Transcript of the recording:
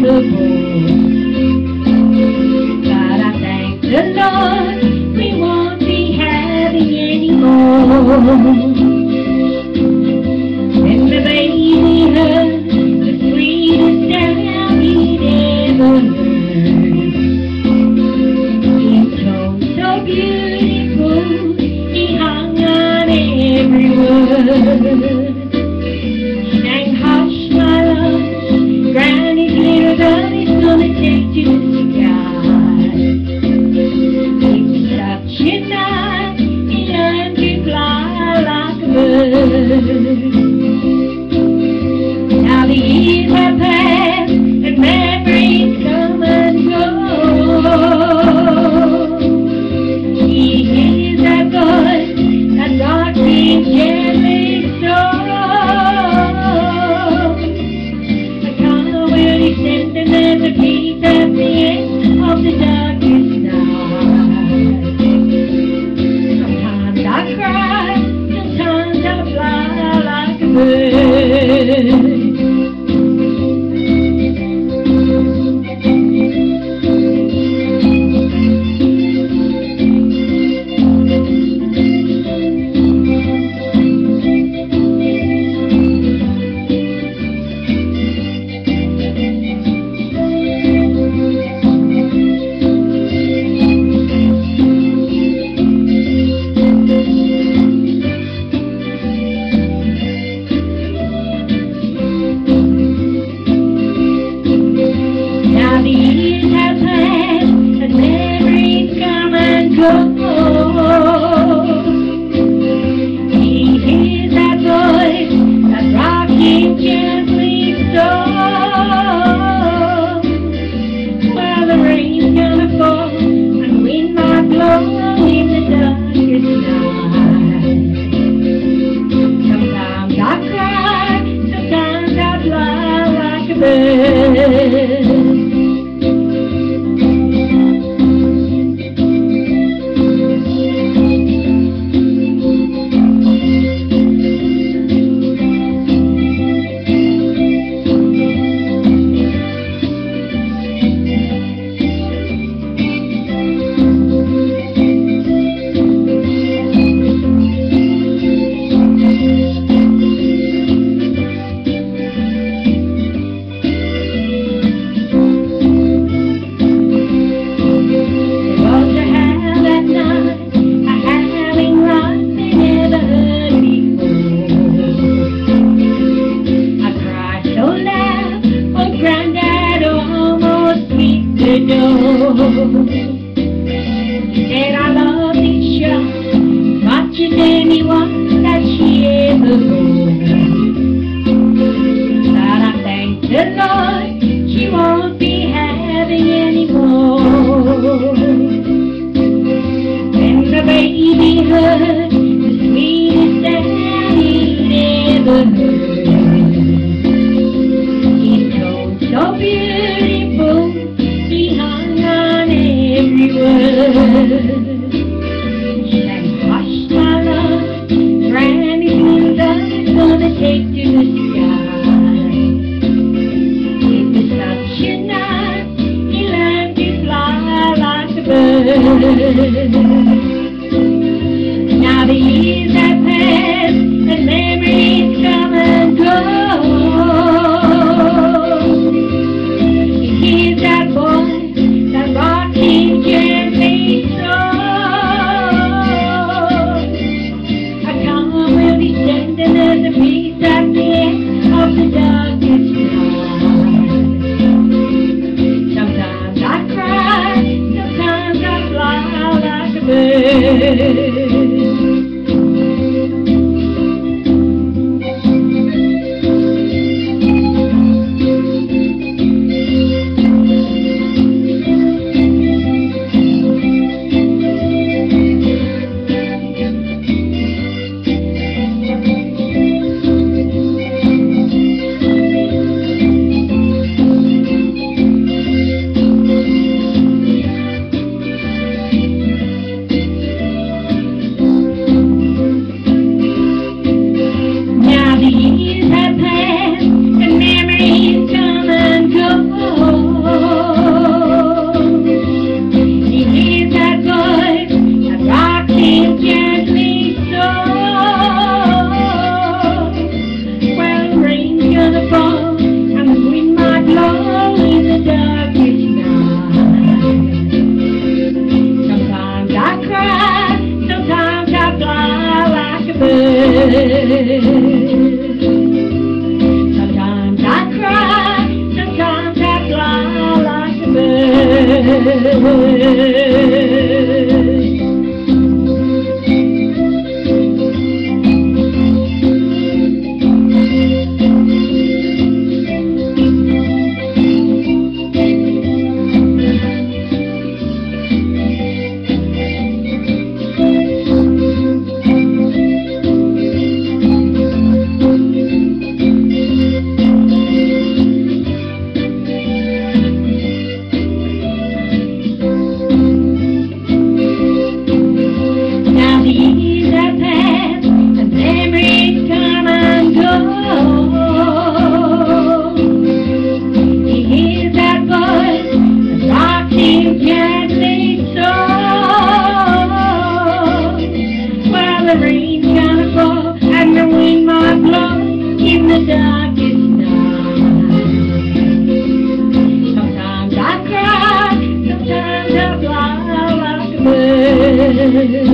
before. But I thank the Lord we won't be having any more. When the baby heard the sweetest sound he'd ever heard, in tone so beautiful he hung on every word. Sang, hush my love, Granny's little girl is gonna take you to the sky. It's such a night, he learned to fly like a bird. Now the years have passed and memories come and go. He hears that voice that rocks him gently so. A comedy sentiment, a peace at the end of the darkest night. Sometimes I cry, sometimes I fly like a bird. The years have passed and memories come and go. He hears that voice that rocks him gently so. Well, the rain's gonna fall and wind might blow in the darkest night. Sometimes I cry, sometimes I fly like a bird. He said, I love this shop much as anyone that she ever owned. But I thank the Lord she won't be having any more. When the baby heard the sweetest sound he'd ever heard, in tones so beautiful he hung on every word. Sang, hush my love, Granny's little dove is gonna take to the sky. It was such a night, he learned to fly like a bird. Now the years have passed and memories come and go. He hears that voice that rocks him gently so. Sometimes I cry, sometimes I fly like a bird.